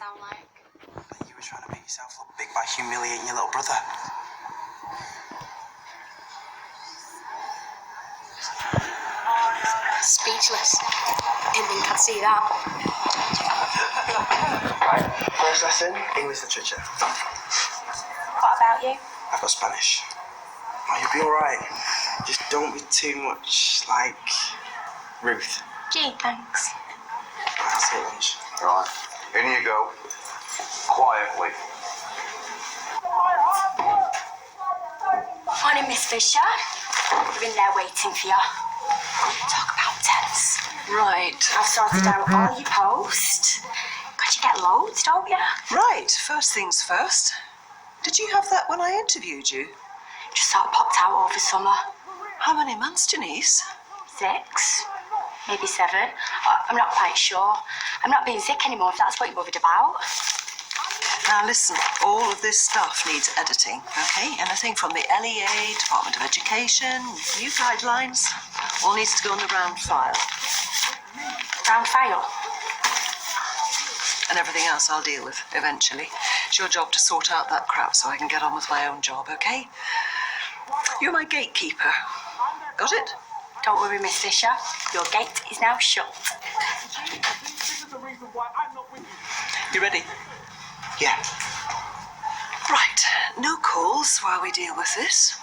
sound like? You were trying to make yourself look big by humiliating your little brother. Speechless. Didn't think I'd see that. Right, first lesson, English literature. What about you? I've got Spanish. Oh, you'll be alright. Just don't be too much like Ruth. Gee, thanks. That's it, lunch. Right, in you go. Quietly. Morning, Miss Fisher. We're in there waiting for you. Talk about tense. Right. I've sorted out all your posts. God, you get loads, don't you? Right. First things first. Did you have that when I interviewed you? Just sort of popped out over summer. How many months, Denise? 6, maybe 7. I'm not quite sure. I'm not being sick anymore, if that's what you're worried about. Now listen, all of this stuff needs editing, okay? Anything from the LEA, Department of Education, new guidelines, all needs to go on the round file. Round file. And everything else I'll deal with eventually. It's your job to sort out that crap so I can get on with my own job, okay? You're my gatekeeper. Got it? Don't worry, Miss Fisher. Your gate is now shut. You ready? Yeah. Right. No calls while we deal with this.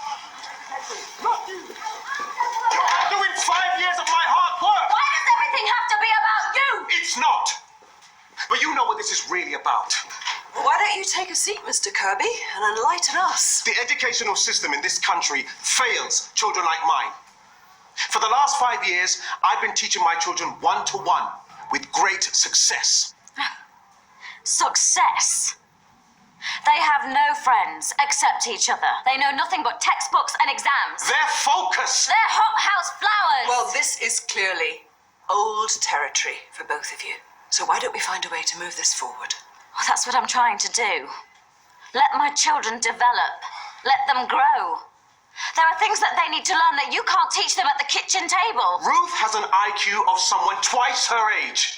Not you! You're doing 5 years of my hard work! Why does everything have to be about you? It's not! But you know what this is really about. Why don't you take a seat, Mr. Kirby, and enlighten us? The educational system in this country fails children like mine. For the last 5 years, I've been teaching my children one-to-one with great success. Success? They have no friends except each other. They know nothing but textbooks and exams. Their focus! They're hothouse flowers! Well, this is clearly old territory for both of you. So why don't we find a way to move this forward? Well, that's what I'm trying to do. Let my children develop. Let them grow. There are things that they need to learn that you can't teach them at the kitchen table. Ruth has an IQ of someone twice her age.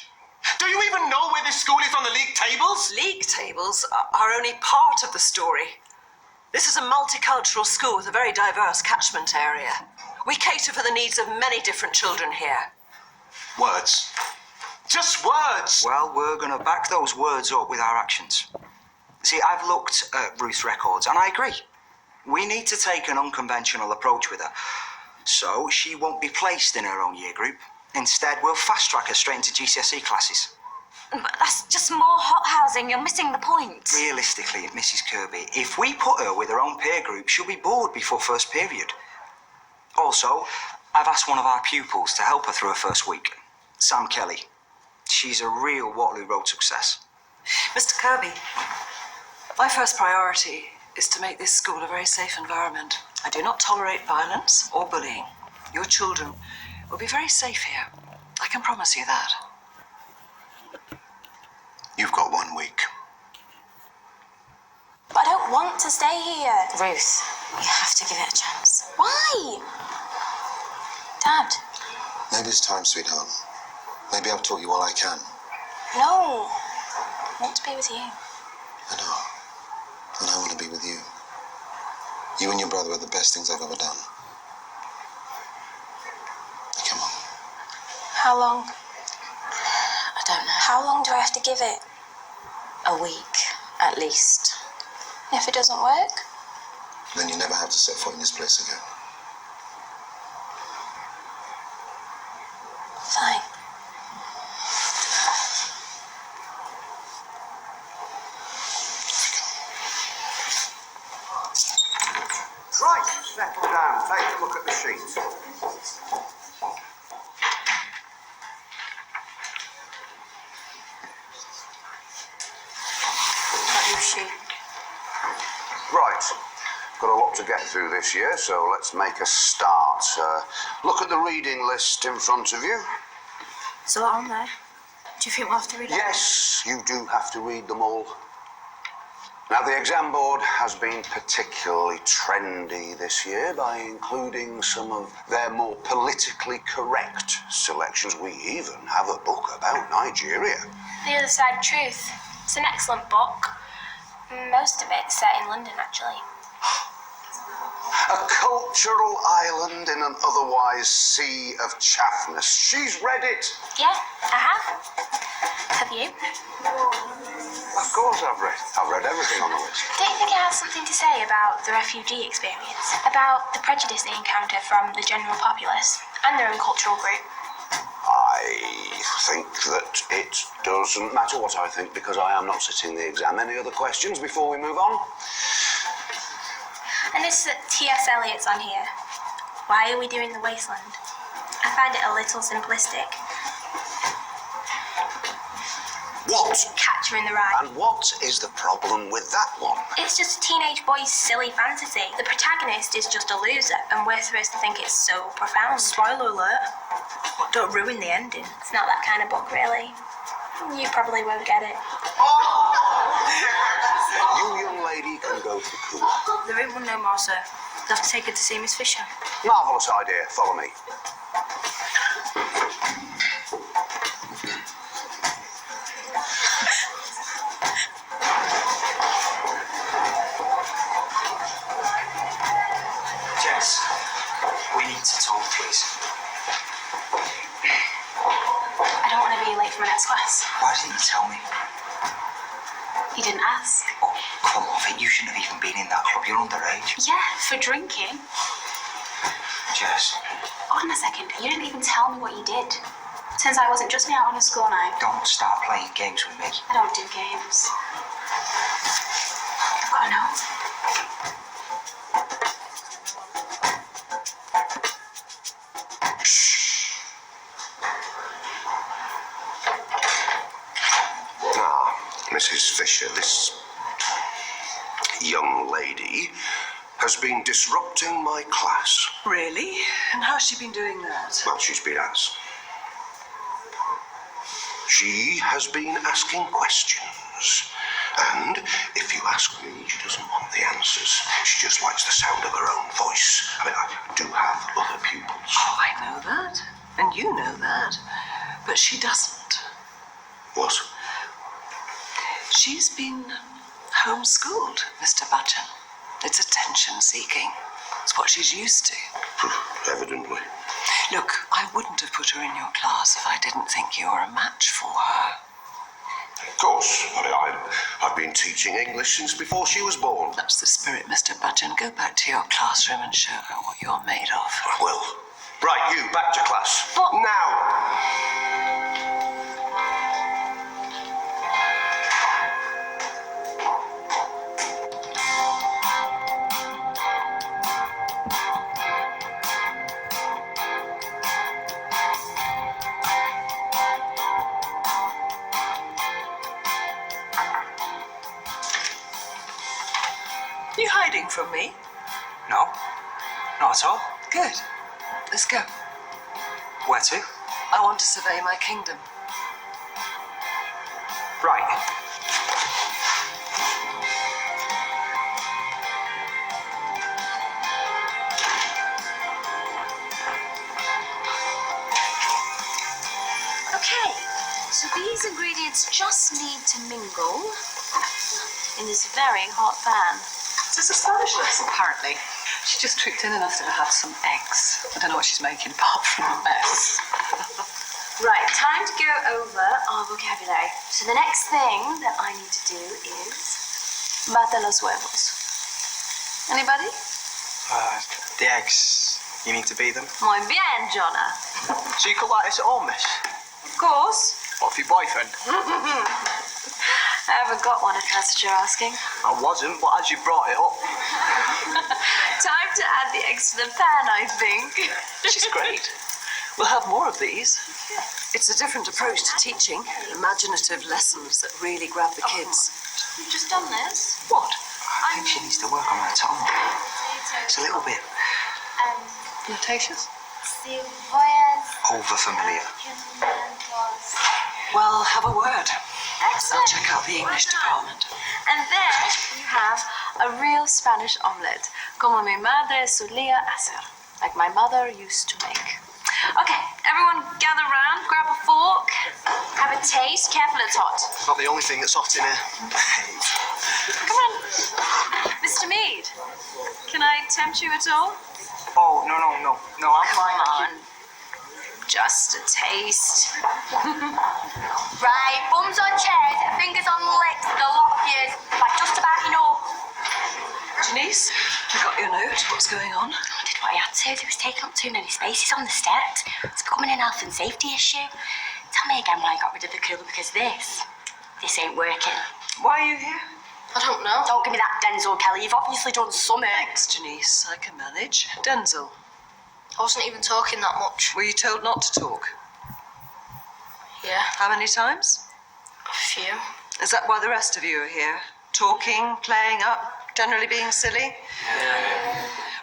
Do you even know where this school is on the league tables? League tables are only part of the story. This is a multicultural school with a very diverse catchment area. We cater for the needs of many different children here. Words. Just words. Well, we're going to back those words up with our actions. See, I've looked at Ruth's records, and I agree. We need to take an unconventional approach with her. So she won't be placed in her own year group. Instead, we'll fast-track her straight into GCSE classes. But that's just more hothousing. You're missing the point. Realistically, Mrs. Kirby, if we put her with her own peer group, she'll be bored before first period. Also, I've asked one of our pupils to help her through her first week, Sam Kelly. She's a real Waterloo Road success. Mr. Kirby, my first priority is to make this school a very safe environment. I do not tolerate violence or bullying. Your children will be very safe here. I can promise you that. You've got 1 week. But I don't want to stay here. Ruth, you have to give it a chance. Why? Dad. Maybe it's time, sweetheart. Maybe I've taught you all I can. No. I want to be with you. I know. And I want to be with you. You and your brother are the best things I've ever done. Come on. How long? I don't know. How long do I have to give it? A week, at least. If it doesn't work? Then you never have to set foot in this place again. Fine. Right, settle down. Take a look at the sheet. Not your sheet. Right. Got a lot to get through this year, so let's make a start. Look at the reading list in front of you. Is a lot on there? Do you think we'll have to read it? Yes, you do have to read them all. Now, the exam board has been particularly trendy this year by including some of their more politically correct selections. We even have a book about Nigeria. The other side truth. It's an excellent book. Most of it's set in London, actually. A cultural island in an otherwise sea of chaffness. She's read it. Yeah, I have. Have you? Of course I've read. I've read everything on the list. Don't you think it has something to say about the refugee experience? About the prejudice they encounter from the general populace and their own cultural group? I think that it doesn't matter what I think because I am not sitting the exam. Any other questions before we move on? And this T.S. Eliot's on here. Why are we doing the wasteland? I find it a little simplistic. What? Catcher in the Rye. And what is the problem with that one? It's just a teenage boy's silly fantasy. The protagonist is just a loser, and we're supposed to think it's so profound. Spoiler alert. Don't ruin the ending. It's not that kind of book, really. You probably won't get it. You young lady can go to the cooler. There ain't one no more, sir. You'll have to take her to see Miss Fisher. Marvellous idea. Follow me. Jess, we need to talk, please. I don't want to be late for my next class. Why didn't you tell me? You didn't ask. Oh, come off it. You shouldn't have even been in that club. You're underage. Yeah, for drinking. Jess, Hold on a second. You didn't even tell me what you did. Turns out it wasn't just me out on a school night. don't start playing games with me. I don't do games. I've got a note. Mrs. Fisher, this young lady has been disrupting my class. Really? And how's she been doing that? Well, she's been asked. She has been asking questions. And if you ask me, she doesn't want the answers. She just likes the sound of her own voice. I mean, I do have other pupils. Oh, I know that. And you know that. But she doesn't. What? She's been homeschooled, Mr. Budgeon. It's attention-seeking. It's what she's used to. Evidently. Look, I wouldn't have put her in your class if I didn't think you were a match for her. Of course. I mean, I've been teaching English since before she was born. That's the spirit, Mr. Budgeon. Go back to your classroom and show her what you're made of. I will. Right, you, back to class. But- Now! You hiding from me? No, not at all. Good. Let's go. Where to? I want to survey my kingdom. Right. Okay, so these ingredients just need to mingle in this very hot pan. This is a Spanish lesson, apparently. She just tricked in enough to have some eggs. I don't know what she's making apart from a mess. Right, time to go over our vocabulary. So the next thing that I need to do is bata los huevos. Anybody? The eggs. You need to beat them. Muy bien, Jonna. So you could like this at home, miss? Of course. What, for your boyfriend? I haven't got one if that's what you're asking. I wasn't, but as you brought it up. Time to add the eggs to the pan, I think. She's great. We'll have more of these. It's a different approach to teaching. Imaginative lessons that really grab the kids. You've just done this. What? I think she needs to work on her tongue. It's a little bit Flirtatious? over familiar. Well, have a word. I'll Excellent. check out the English department. And then you have a real Spanish omelette, como mi madre solía hacer, like my mother used to make. Okay, everyone gather round, grab a fork, have a taste. Careful, it's hot. Not the only thing that's hot in here. Come on. Mr. Mead, can I tempt you at all? Oh, no, I'm fine. Come on. Just a taste. Right, bums on chairs, fingers on lips, the lot of years, like just about enough. Janice, I got your note. What's going on? I did what I had to. They was taking up too many spaces on the steps. It's becoming an health and safety issue. Tell me again why I got rid of the cooler, because this ain't working. Why are you here? I don't know. Don't give me that, Denzel Kelly. You've obviously done something. Thanks, Janice. I can manage. Denzel, I wasn't even talking that much. were you told not to talk? Yeah, How many times? a few. Is that why the rest of you are here? Talking, playing up, generally being silly?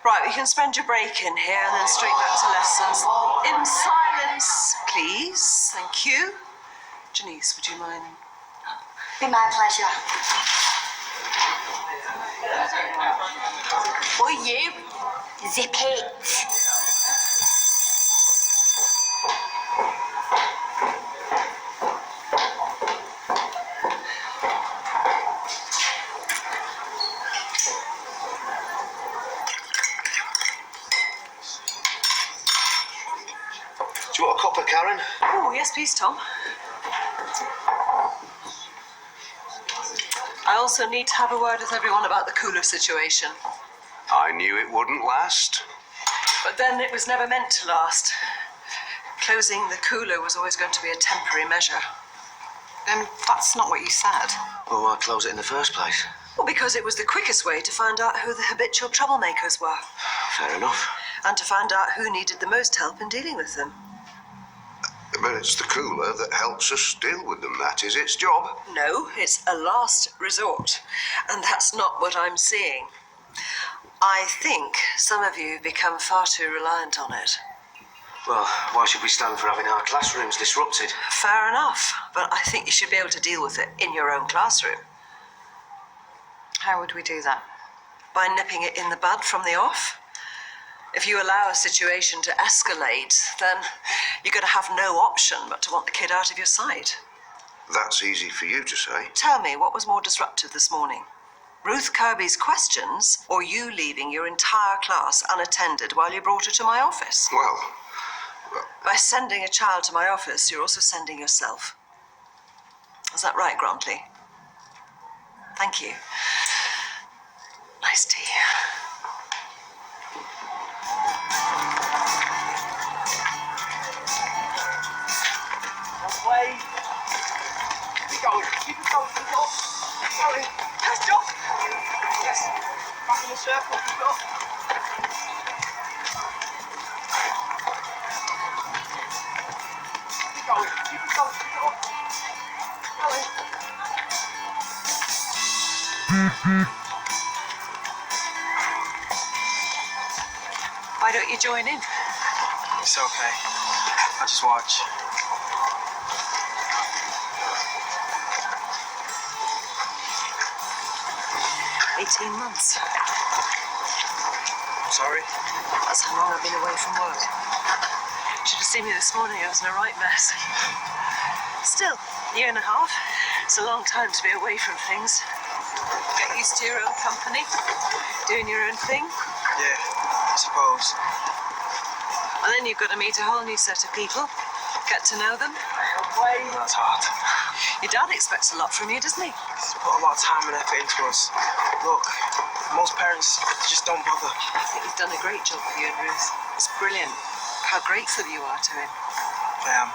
Right, we can spend your break in here and then straight back to lessons. In silence, please. Thank you. Janice, would you mind? Be my pleasure. Will you zip it? Do you want a copper, Karen? Oh, yes, please, Tom. I also need to have a word with everyone about the cooler situation. I knew it wouldn't last. But then it was never meant to last. Closing the cooler was always going to be a temporary measure. That's not what you said. Well, why close it in the first place? Well, because it was the quickest way to find out who the habitual troublemakers were, Fair enough. and to find out who needed the most help in dealing with them. But it's the cooler that helps us deal with them. That is its job. No, it's a last resort, and that's not what I'm seeing. I think some of you have become far too reliant on it. Well, why should we stand for having our classrooms disrupted? Fair enough, but I think you should be able to deal with it in your own classroom. How would we do that? By nipping it in the bud from the off. If you allow a situation to escalate, then you're going to have no option but to want the kid out of your sight. That's easy for you to say. Tell me, what was more disruptive this morning? Ruth Kirby's questions, or you leaving your entire class unattended while you brought her to my office? Well, By sending a child to my office, you're also sending yourself. Is that right, Grantley? Thank you. Nice tea. Way. Keep going. Keep it going. Keep it up. Keep going. Yes, John. Yes. Back in the circle. Keep it up. Keep going. Keep it going. Keep it up. Keep going. Why don't you join in? It's okay. I'll just watch. 18 months. Sorry. That's how long I've been away from work. Should have seen me this morning. I was in a right mess. Still, a year and a half. It's a long time to be away from things. Get used to your own company, doing your own thing. Yeah, I suppose. And then you've got to meet a whole new set of people, get to know them. That's hard. Your dad expects a lot from you, doesn't he? He's put a lot of time and effort into us. Look, most parents just don't bother. I think he's done a great job for you and Ruth. It's brilliant how grateful you are to him. I am.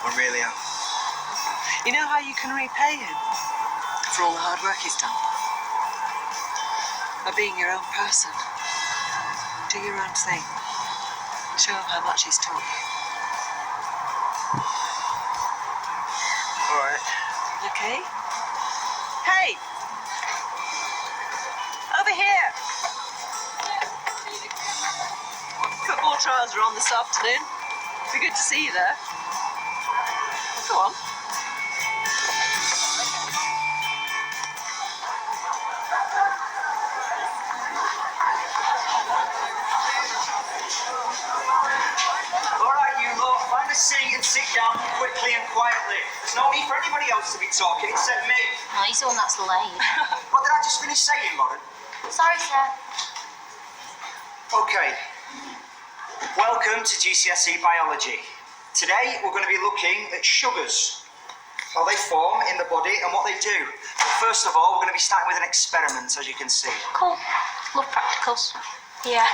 I really am. You know how you can repay him for all the hard work he's done? By being your own person. Do your own thing. Show him how much he's taught you. All right. Okay? Hey! Over here! Football trials are on this afternoon. Be good to see you there. Go on. All down quickly and quietly. There's no need for anybody else to be talking except me. No, he's the one that's late. What did I just finish saying, Lauren? Sorry, sir. Okay. Welcome to GCSE Biology. Today we're going to be looking at sugars, how they form in the body and what they do. But first of all, we're going to be starting with an experiment, as you can see. Cool. Love practicals. Yeah,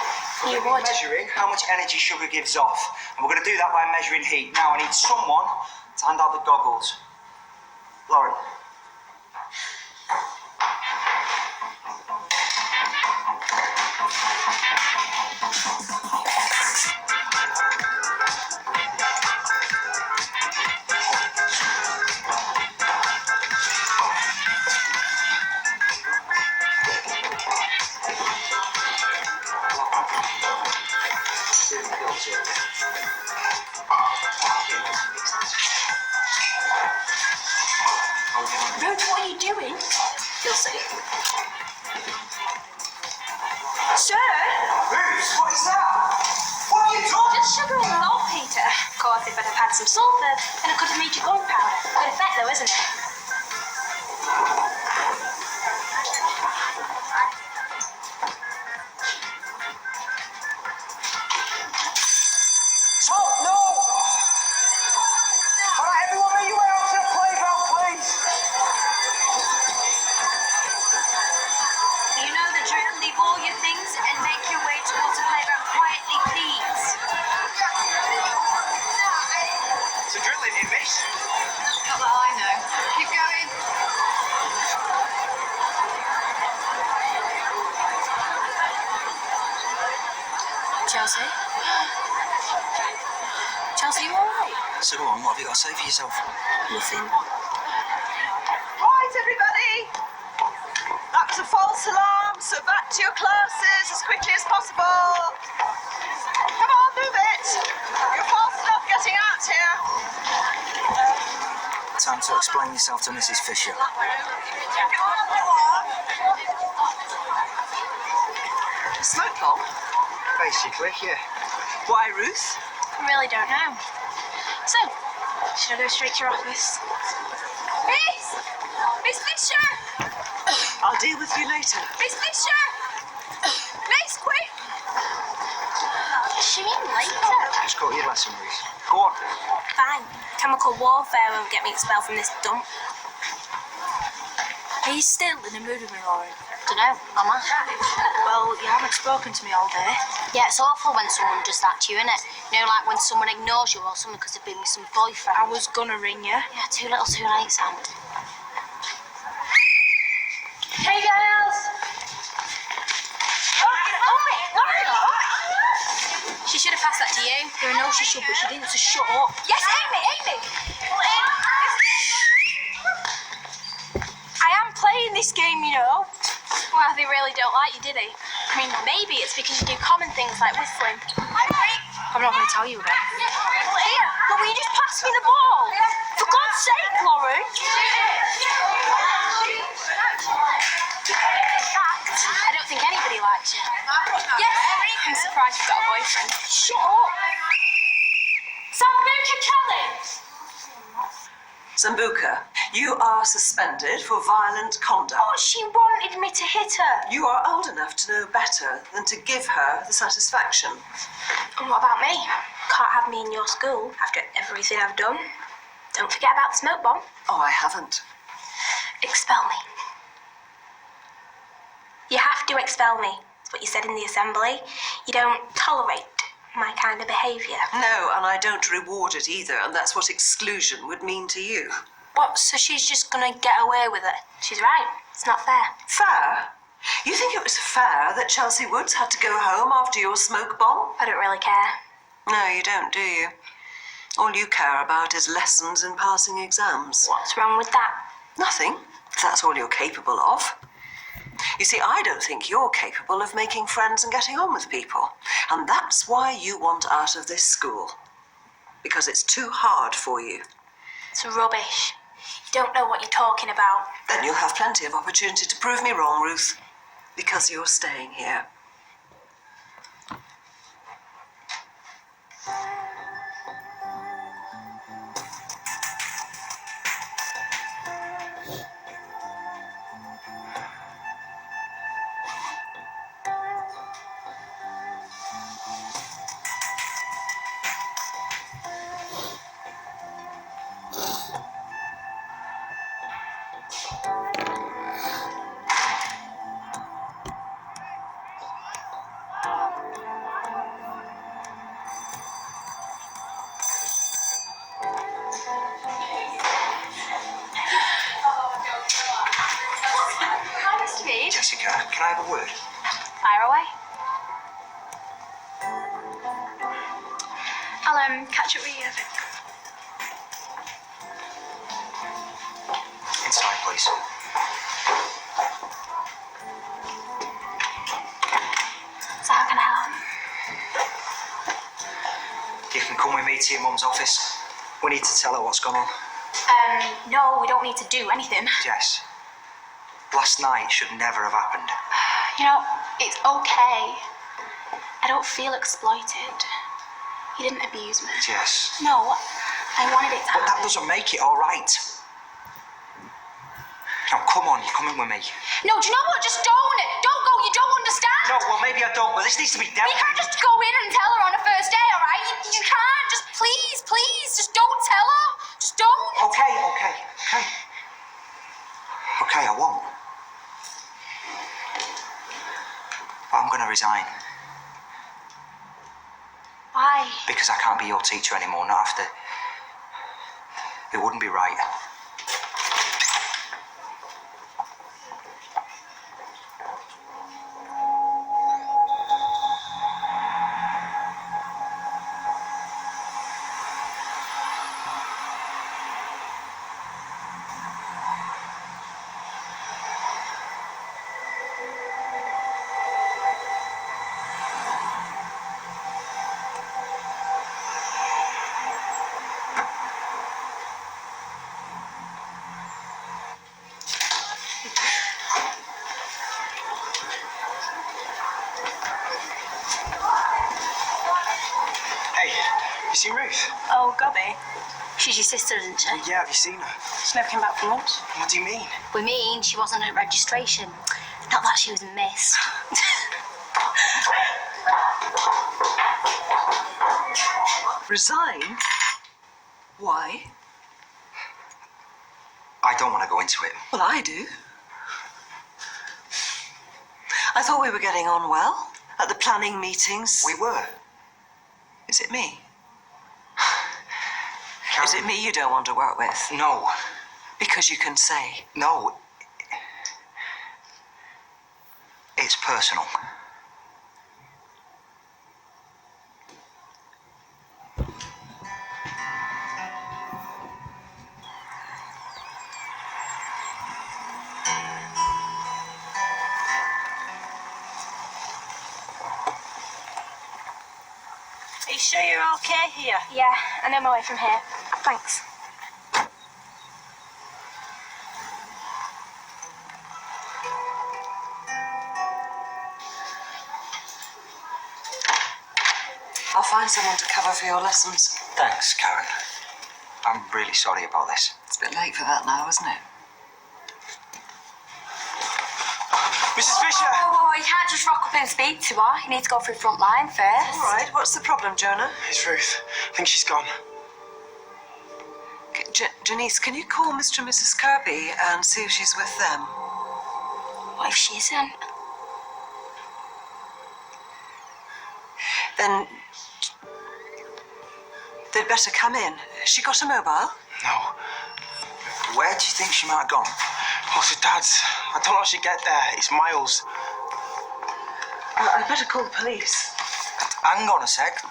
you We're going would. to be measuring how much energy sugar gives off. And we're going to do that by measuring heat. Now, I need someone to hand out the goggles. Lauren. Ruth, what are you doing? You'll see. Sir? Bruce, what is that? What have you done? Just sugar and salt, Peter. Of course, if I'd have had some sulphur, then I could have made you gunpowder. Good effect, though, isn't it? Tom, no! All right, everyone, make your way out to the playground, please. You know the drill. Leave all your things and make your way towards the playground quietly, please. It's a drilling in, miss. Not that I know. Keep going. Chelsea? Chelsea, you all right? So go on, what have you got to say for yourself? Nothing. Right, everybody. That's a false alarm, so back to your classes as quickly as possible. Come on, move it. You're fast enough getting out here. Time to explain yourself to Mrs. Fisher. Smoke bomb? Basically, yeah. Why, Ruth? I really don't know. So, should I go straight to your office? Miss! Miss Fisher! I'll deal with you later. Miss Fisher! Miss, quick! Is she in later? Just got your lesson, Ruth. Go on. Fine. Chemical warfare won't get me expelled from this dump. Are you still in the mood with me, Lauren? Dunno, am I? Well, you haven't spoken to me all day. Yeah, it's awful when someone does that to you, innit? You know, like when someone ignores you or something because they've been with some boyfriend. I was gonna ring you. Yeah, too little, too late, Sam. Hey, girls! She should have passed that to you. Yeah, I know she should, but she didn't, so shut up. Yes, Amy! I am playing this game, you know. Well, they really don't like you, do they? I mean, maybe it's because you do common things like whistling. I'm not going to tell you again. Here, but will you just pass me the ball? For God's sake, Lauren. In fact, I don't think anybody likes you. Yes, I'm surprised you've got a boyfriend. Shut up. Sambuca Kelly. Sambuca, you are suspended for violent conduct. Oh, she wanted me to hit her. You are old enough to know better than to give her the satisfaction. And what about me? Can't have me in your school after everything I've done. Don't forget about the smoke bomb. Oh, I haven't. Expel me. You have to expel me. That's what you said in the assembly. You don't tolerate my kind of behaviour. No, and I don't reward it either, and that's what exclusion would mean to you. What, so she's just gonna get away with it? She's right. It's not fair. Fair? You think it was fair that Chelsea Woods had to go home after your smoke bomb? I don't really care. No, you don't, do you? All you care about is lessons and passing exams. What's wrong with that? Nothing, if that's all you're capable of. You see, I don't think you're capable of making friends and getting on with people. And that's why you want out of this school. Because it's too hard for you. It's rubbish. You don't know what you're talking about. Then you'll have plenty of opportunity to prove me wrong, Ruth. Because you're staying here. I have a word? Fire away. I'll catch up with you, Vic. Inside, please. So how can I help? You can come with me to your mum's office. We need to tell her what's gone on. No, we don't need to do anything. Jess, last night should never have happened. You know, it's okay. I don't feel exploited. He didn't abuse me. Jess. No, I wanted it to But that happen. doesn't make it all right. Now, come on, you're coming with me. No, do you know what? Just don't. Don't go. You don't understand. No, well, maybe I don't, but this needs to be dealt You can't with. just go in and tell her on a first day, all right? You can't. Just please, just don't tell her. Just don't. Okay. Okay, I won't. But I'm going to resign. Why? Because I can't be your teacher anymore, not after. It wouldn't be right. Hey, you seen Ruth? Oh, Gobby. She's your sister, isn't she? Yeah, have you seen her? She never came back from lunch. What do you mean? We mean she wasn't at registration. Not that she was missed. Resign? Why? I don't want to go into it. Well, I do. I thought we were getting on well at the planning meetings. We were. Is it me? Is it me you don't want to work with? No. Because you can say. No. It's personal. Are you sure you're okay here? Yeah, I know my way from here. Thanks. I'll find someone to cover for your lessons. Thanks, Karen. I'm really sorry about this. It's a bit late for that now, isn't it? Mrs. Fisher! Oh, you can't just rock up and speak to her. You need to go through front line first. All right, what's the problem, Jonah? It's Ruth. I think she's gone. Janice, can you call Mr. and Mrs. Kirby and see if she's with them? What if she isn't? Then they'd better come in. She got a mobile? No. Where do you think she might have gone? Oh, to Dad's. I don't know how she'd get there. It's miles. I'd better call the police. Hang on a sec.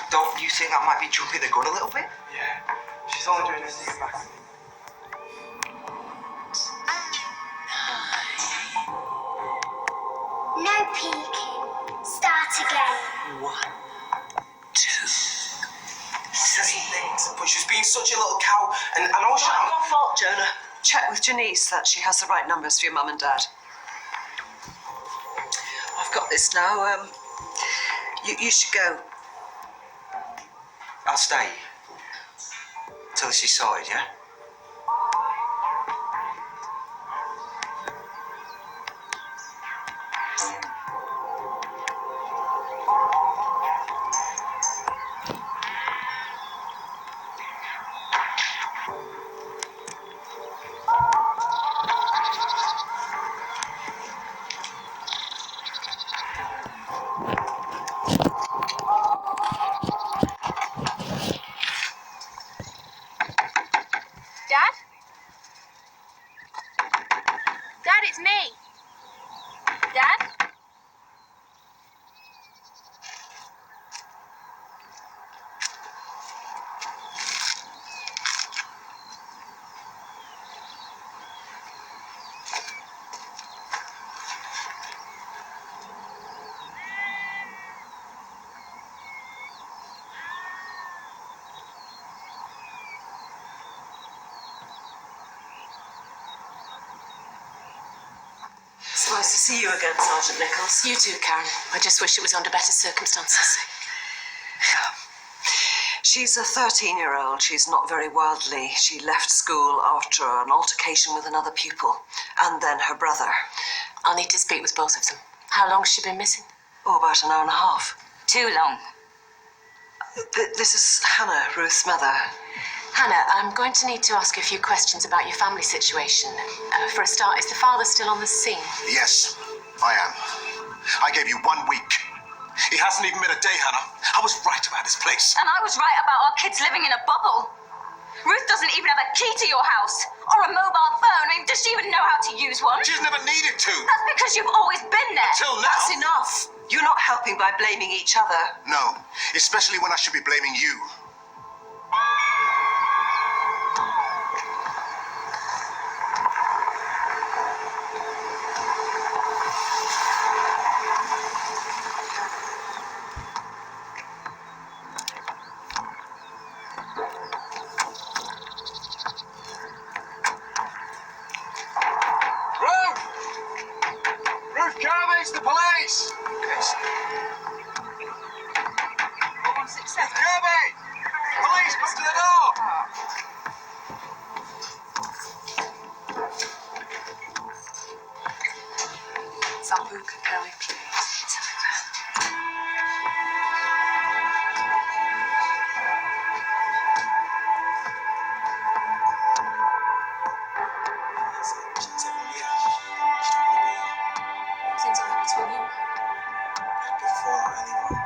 Don't you think that might be jumping the gun a little bit? Yeah. She's only doing this to get back. No peeking. Start again. 1, 2. Silly things. But she's being such a little cow, and I know she. Not your fault, Jonah. Check with Janice that she has the right numbers for your mum and dad. I've got this now. You should go. I'll stay. Till this is sorted, yeah? see you again, Sergeant Nichols. You too, Karen. I just wish it was under better circumstances. She's a 13-year-old. She's not very worldly. She left school after an altercation with another pupil, and then her brother. I'll need to speak with both of them. How long's she been missing? Oh, about an hour and a half. Too long. This is Hannah, Ruth's mother. Hannah, I'm going to need to ask you a few questions about your family situation. For a start, is the father still on the scene? Yes, I am. I gave you 1 week. He hasn't even been a day, Hannah. I was right about this place. And I was right about our kids living in a bubble. Ruth doesn't even have a key to your house or a mobile phone. I mean, does she even know how to use one? She's never needed to. That's because you've always been there. Till now. That's enough. You're not helping by blaming each other. No, especially when I should be blaming you. It's the police! Yes. Kirby! Police, come to the door! Sambuca, Kelly, please. Things are between you. Before anyone.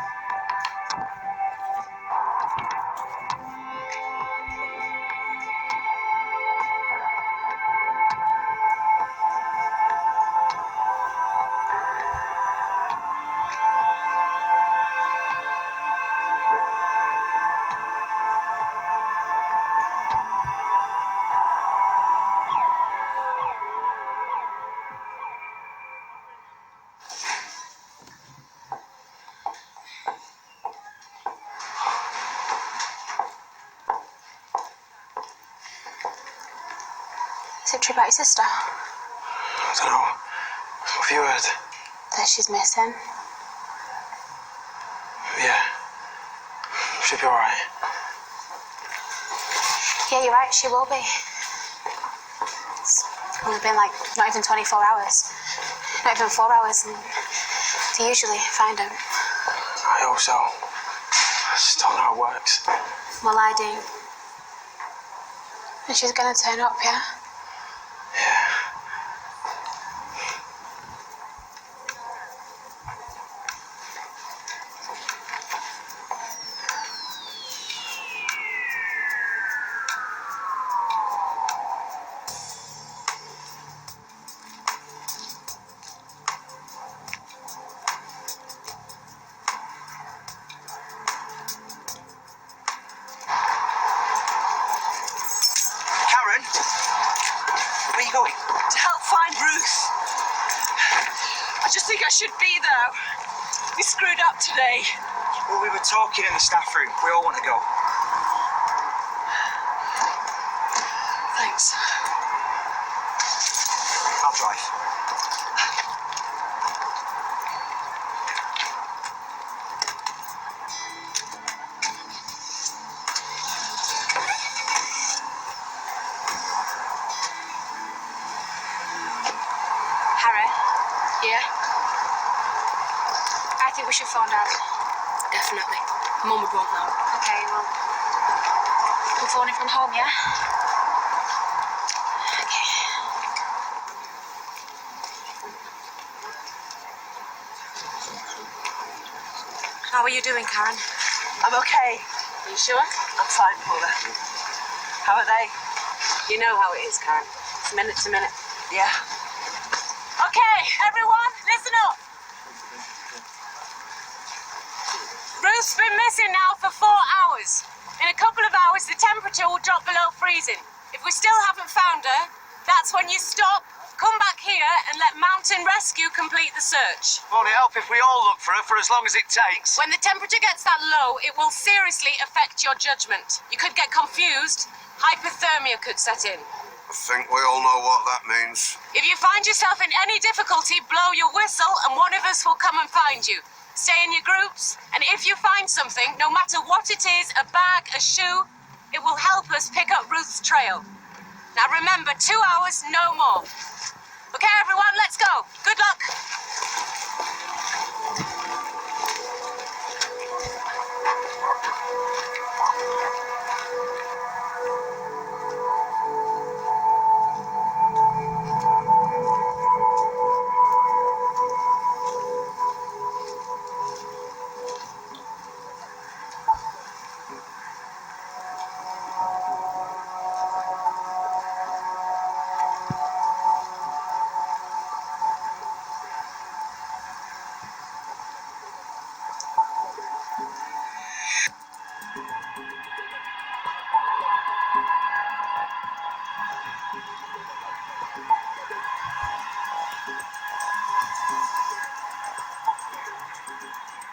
Is it true about your sister? I don't know. What have you heard? That she's missing? Yeah. She'll be alright. Yeah, you're right, she will be. It's only been like not even 24 hours. Not even 4 hours, and they usually find her. I hope so. I just don't know how it works. Well, I do. And she's gonna turn up, yeah? Yeah. Karen? Where are you going? To help find Ruth. I just think I should be there. We screwed up today. Well, we were talking in the staff room. We all want to go. Thanks. I'll drive. Harry? Yeah? I think we should phone Dad. Definitely. Mum would want that. Okay, well, we'll phone him from home, yeah? Okay. How are you doing, Karen? I'm okay. Are you sure? I'm fine, Paula. How are they? You know how it is, Karen. It's minute to minute. Yeah. Okay, everyone, listen up. Ruth's been missing now for 4 hours. In a couple of hours, the temperature will drop below freezing. If we still haven't found her, that's when you stop, come back here, and let Mountain Rescue complete the search. Won't it help if we all look for her for as long as it takes? When the temperature gets that low, it will seriously affect your judgment. You could get confused. Hypothermia could set in. I think we all know what that means. If you find yourself in any difficulty, blow your whistle and one of us will come and find you. Stay in your groups, and if you find something, no matter what it is, a bag, a shoe, it will help us pick up Ruth's trail. Now remember, 2 hours, no more. Okay, everyone, let's go. Good luck.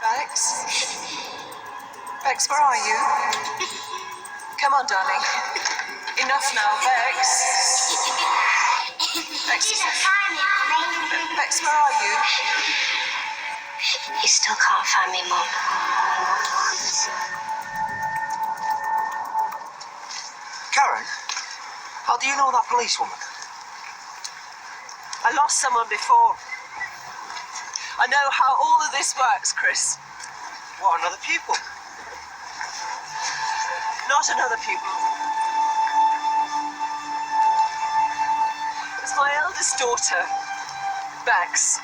Bex? Bex, where are you? Come on, darling. Enough now, Bex. Bex, Bex, where are you? You still can't find me, Mum. Karen, how do you know that policewoman? I lost someone before. I know how all of this works, Chris. What, another pupil? Not another pupil. It's my eldest daughter, Bex.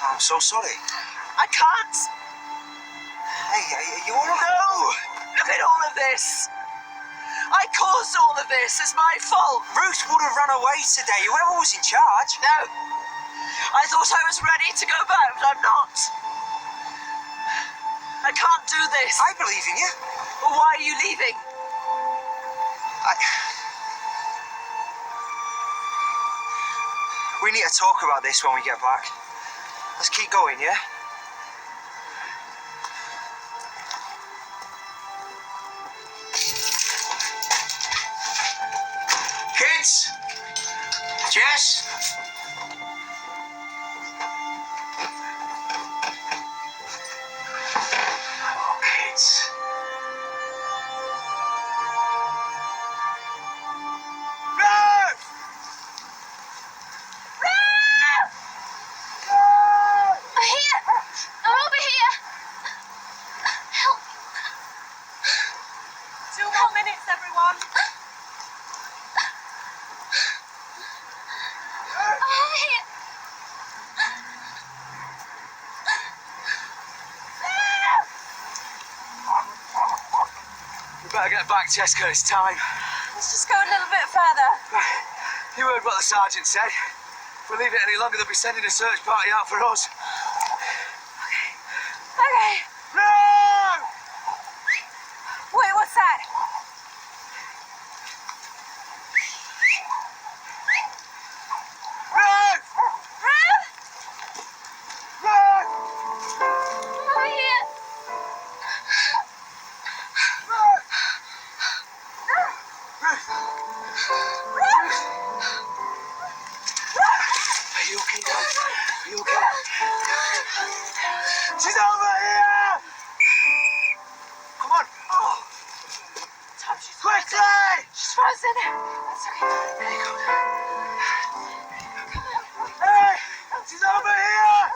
I'm so sorry. I can't. Hey, are you all right? No! Look at all of this. I caused all of this. It's my fault. Ruth would have run away today, whoever was in charge. No. I thought I was ready to go back, but I'm not. I can't do this. I believe in you. Well, why are you leaving? We need to talk about this when we get back. Let's keep going, yeah? Kids! Jess! Oh, kids. Ruth! I'm here. I'm over here. Help. 2 more minutes, everyone. I'm over here. We better get back, Jessica. It's time. Let's just go a little bit further. You heard what the sergeant said. If we leave it any longer, they'll be sending a search party out for us. Okay. No! Wait, what's that? Ruth! Ruth? Ruth! I'm over here. Are you okay, Dad? Are you okay? She's over here! Come on. Oh. Quickly! She's frozen. That's okay. There you go. Hey! She's over here!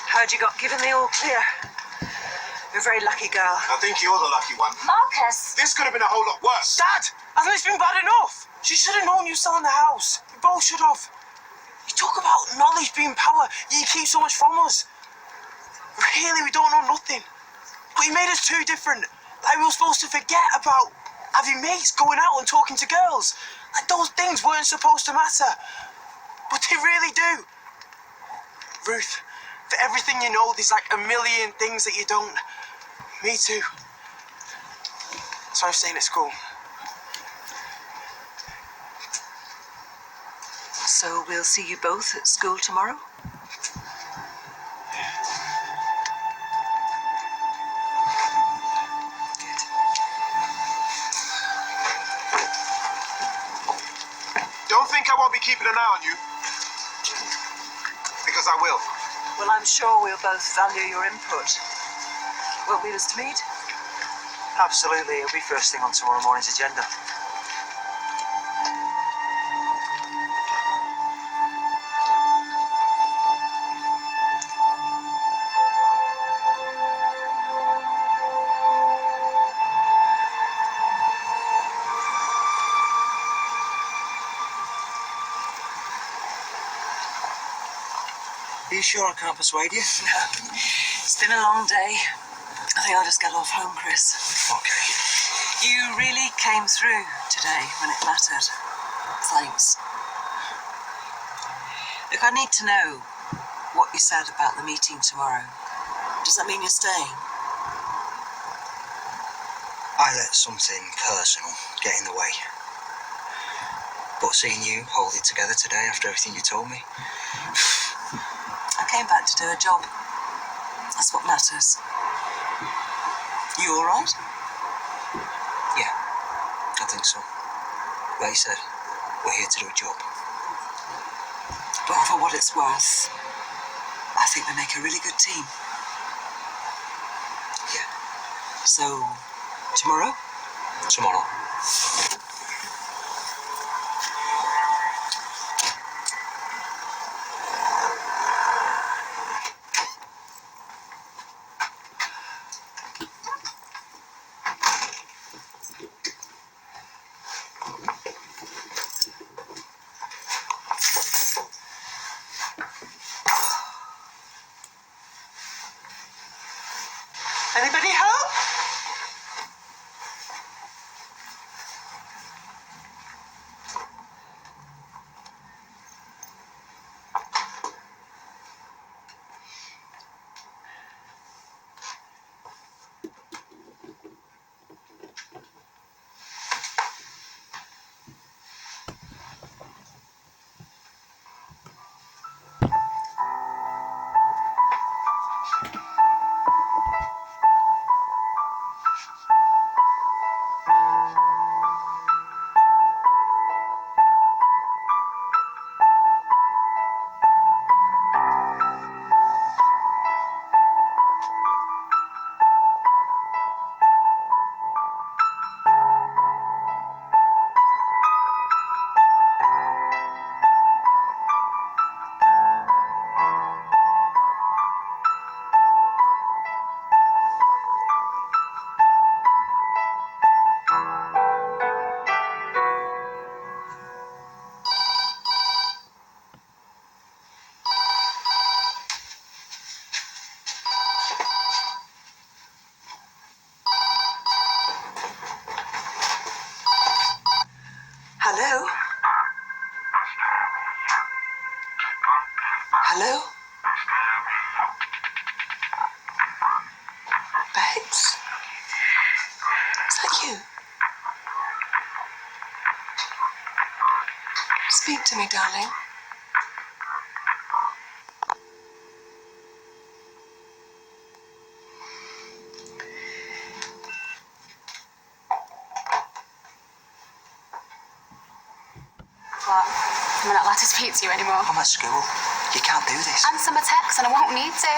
How'd you got given the all clear? You're a very lucky girl. I think you're the lucky one. Marcus! This could have been a whole lot worse. Dad, hasn't this been bad enough? She should have known you were selling the house. You both should have. You talk about knowledge being power, yet you keep so much from us. Really, we don't know nothing. But you made us too different. Like we were supposed to forget about having mates, going out and talking to girls. Like those things weren't supposed to matter. But they really do. Ruth, for everything you know, there's like a million things that you don't. Me too. So I'm staying at school. So we'll see you both at school tomorrow? Good. Don't think I won't be keeping an eye on you. Because I will. Well, I'm sure we'll both value your input. Won't we, Mr. Mead? Absolutely, it'll be first thing on tomorrow morning's agenda. Are you sure I can't persuade you? No. It's been a long day. I think I'll just get off home, Chris. Okay. You really came through today when it mattered. Thanks. Look, I need to know what you said about the meeting tomorrow. Does that mean you're staying? I let something personal get in the way. But seeing you hold it together today after everything you told me, I came back to do a job. That's what matters. You all right? yeah, I think so. Like you said, we're here to do a job. But for what it's worth, I think we make a really good team. Yeah. So, tomorrow? Tomorrow. Anybody home? Hello? Hello? Babes? Is that you? Speak to me, darling. What? Am I not allowed to speak to you anymore? I'm at school. You can't do this. Answer my text and I won't need to.